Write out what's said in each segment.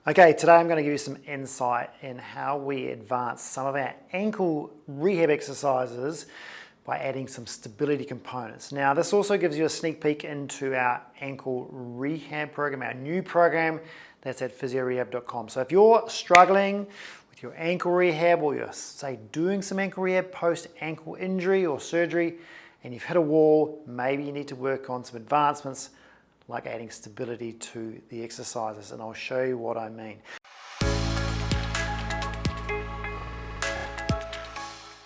Okay, today I'm going to give you some insight in how we advance some of our ankle rehab exercises by adding some stability components. Now, this also gives you a sneak peek into our ankle rehab program, our new program that's at physiorehab.com. So if you're struggling with your ankle rehab, or you're, say, doing some ankle rehab post ankle injury or surgery, and you've hit a wall, maybe you need to work on some advancements like adding stability to the exercises, and I'll show you what I mean.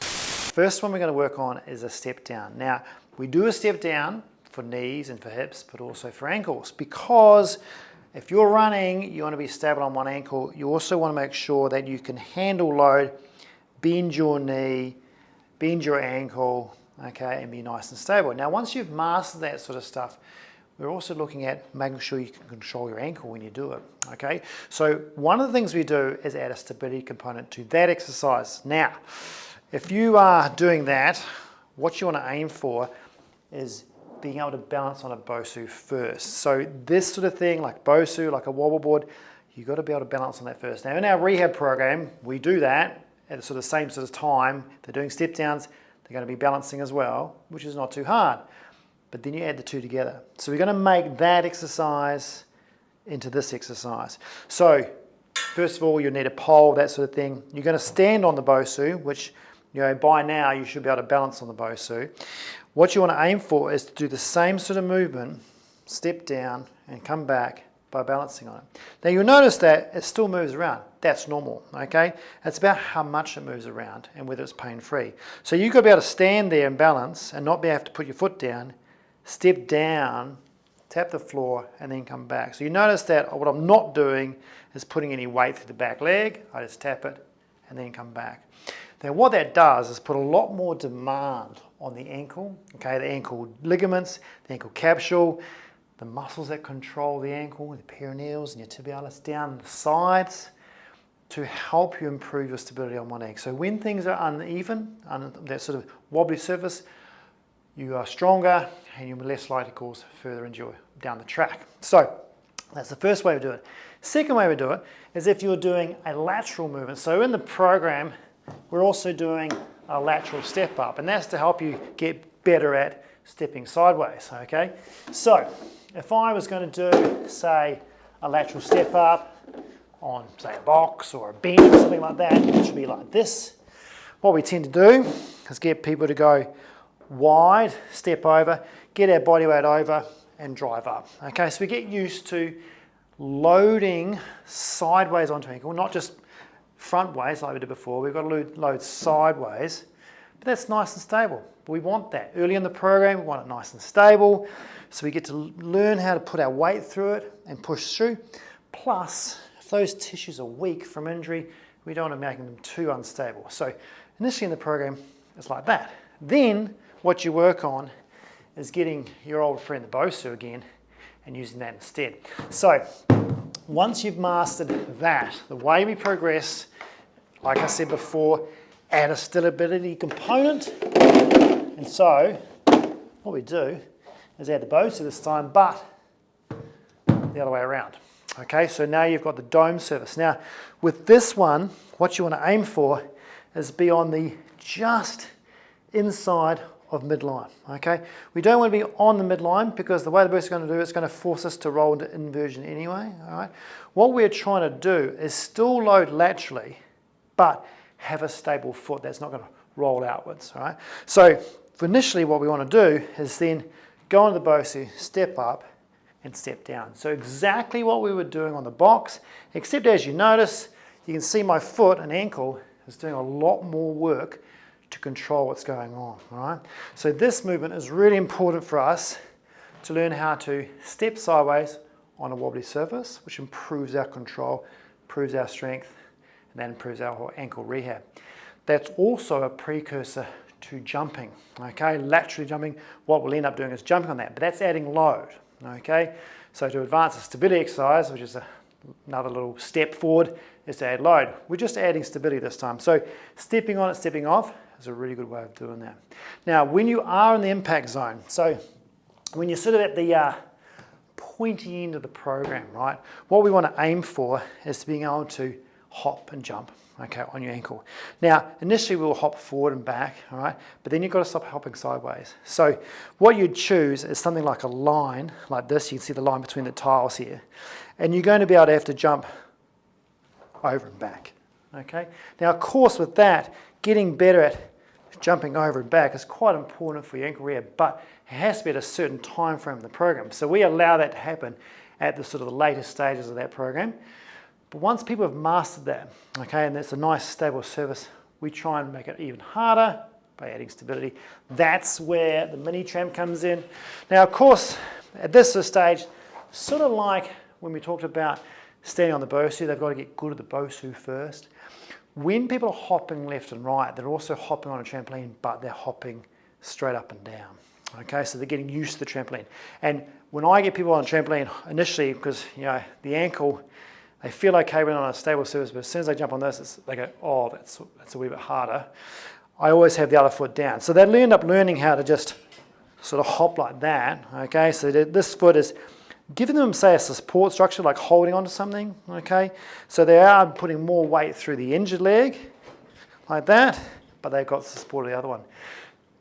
First one we're going to work on is a step down. Now, we do a step down for knees and for hips, but also for ankles, because if you're running, you want to be stable on one ankle. You also want to make sure that you can handle load, bend your knee, bend your ankle, okay, and be nice and stable. Now, once you've mastered that sort of stuff, we're also looking at making sure you can control your ankle when you do it, okay? So one of the things we do is add a stability component to that exercise. Now, if you are doing that, what you want to aim for is being able to balance on a BOSU first. So this sort of thing, like BOSU, like a wobble board, you've got to be able to balance on that first. Now, in our rehab program, we do that at the same sort of time. They're doing step downs, they're going to be balancing as well, which is not too hard. But then you add the two together. So we're going to make that exercise into this exercise. So first of all, you'll need a pole, that sort of thing. You're going to stand on the BOSU, which, you know, by now you should be able to balance on the BOSU. What you want to aim for is to do the same sort of movement, step down and come back by balancing on it. Now you'll notice that it still moves around. That's normal, okay? It's about how much it moves around and whether it's pain-free. So you've got to be able to stand there and balance and not be able to put your foot down, step down, tap the floor, and then come back. So you notice that what I'm not doing is putting any weight through the back leg. I just tap it and then come back. Now what that does is put a lot more demand on the ankle, okay, the ankle ligaments, the ankle capsule, the muscles that control the ankle, the peroneals and your tibialis down the sides, to help you improve your stability on one leg. So when things are uneven, on that sort of wobbly surface, you are stronger and you're less likely to cause further injury down the track. So that's the first way to do it. Second way to do it is if you're doing a lateral movement. So in the program, we're also doing a lateral step up, and that's to help you get better at stepping sideways, okay? So if I was going to do, say, a lateral step up on, say, a box or a bench or something like that, which would be like this, what we tend to do is get people to go wide, step over, get our body weight over and drive up. Okay, so we get used to loading sideways onto ankle, not just front ways like we did before. We've got to load sideways, but that's nice and stable. We want that. Early in the program, we want it nice and stable, so we get to learn how to put our weight through it and push through. Plus, if those tissues are weak from injury, we don't want to make them too unstable. So initially in the program, it's like that. Then what you work on is getting your old friend the BOSU again and using that instead. So once you've mastered that, the way we progress, like I said before, add a stability component. And so what we do is add the BOSU this time, but the other way around. Okay, so now you've got the dome surface. Now with this one, what you want to aim for is be on the just inside of midline, okay? We don't want to be on the midline because the way the BOSU is going to do it, it's going to force us to roll into inversion anyway, all right? What we're trying to do is still load laterally, but have a stable foot that's not going to roll outwards, all right? So initially what we want to do is then go into the BOSU, step up and step down. So exactly what we were doing on the box, except as you notice, you can see my foot and ankle is doing a lot more work to control what's going on, all right? So this movement is really important for us to learn how to step sideways on a wobbly surface, which improves our control, improves our strength, and that improves our ankle rehab. That's also a precursor to jumping, okay? Laterally jumping, what we'll end up doing is jumping on that, but that's adding load, okay? So to advance a stability exercise, which is another little step forward, is to add load. We're just adding stability this time. So stepping on it, stepping off is a really good way of doing that. Now, when you are in the impact zone, so when you're sort of at the pointy end of the program, right? What we want to aim for is being able to hop and jump, okay, on your ankle. Now, initially we'll hop forward and back, all right, but then you've got to stop hopping sideways. So what you'd choose is something like a line, like this. You can see the line between the tiles here. And you're going to be able to have to jump over and back, okay? Now, of course, with that, getting better at jumping over and back is quite important for your ankle rehab, but it has to be at a certain time frame in the program. So we allow that to happen at the sort of the later stages of that program. But once people have mastered that, okay, and that's a nice stable surface, we try and make it even harder by adding stability. That's where the Mini-tramp comes in. Now, of course, at this stage, sort of like when we talked about standing on the BOSU, they've got to get good at the BOSU first. When people are hopping left and right, they're also hopping on a trampoline, but they're hopping straight up and down. Okay, so they're getting used to the trampoline. And when I get people on a trampoline initially, because the ankle, they feel okay when on a stable surface, but as soon as they jump on this, they go, oh, that's a wee bit harder. I always have the other foot down. So they end up learning how to just sort of hop like that. Okay, so this foot is giving them, say, a support structure, like holding onto something. Okay, so they are putting more weight through the injured leg, like that, but they've got the support of the other one.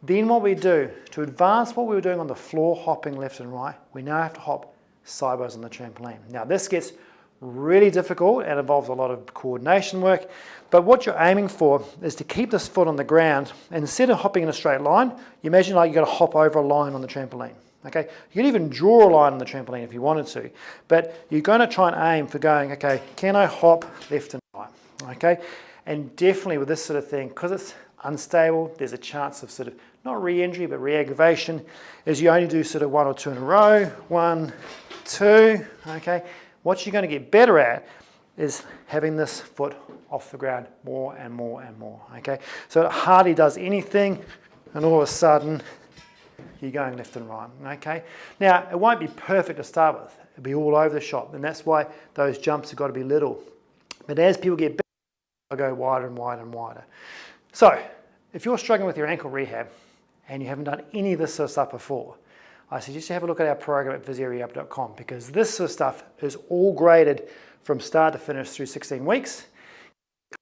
Then what we do, to advance what we were doing on the floor, hopping left and right, we now have to hop sideways on the trampoline. Now this gets really difficult and involves a lot of coordination work, but what you're aiming for is to keep this foot on the ground, and instead of hopping in a straight line, you imagine like you've got to hop over a line on the trampoline. Okay, you can even draw a line on the trampoline if you wanted to, but you're going to try and aim for going, okay, can I hop left and right? Okay, and definitely with this sort of thing, because it's unstable, there's a chance of sort of not re-injury but re-aggravation, is you only do sort of 1 or 2 in a row, 1, 2, okay. What you're going to get better at is having this foot off the ground more and more and more, okay. So it hardly does anything, and all of a sudden you're going left and right, okay. Now it won't be perfect to start with, it'll be all over the shop, and that's why those jumps have got to be little. But as people get better, they'll go wider and wider and wider. So if you're struggling with your ankle rehab and you haven't done any of this sort of stuff before, I suggest you have a look at our program at Rehab.com, because this sort of stuff is all graded from start to finish through 16 weeks.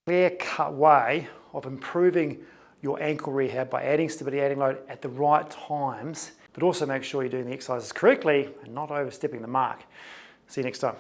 Clear-cut way of improving your ankle rehab by adding stability, adding load at the right times, but also make sure you're doing the exercises correctly and not overstepping the mark. See you next time.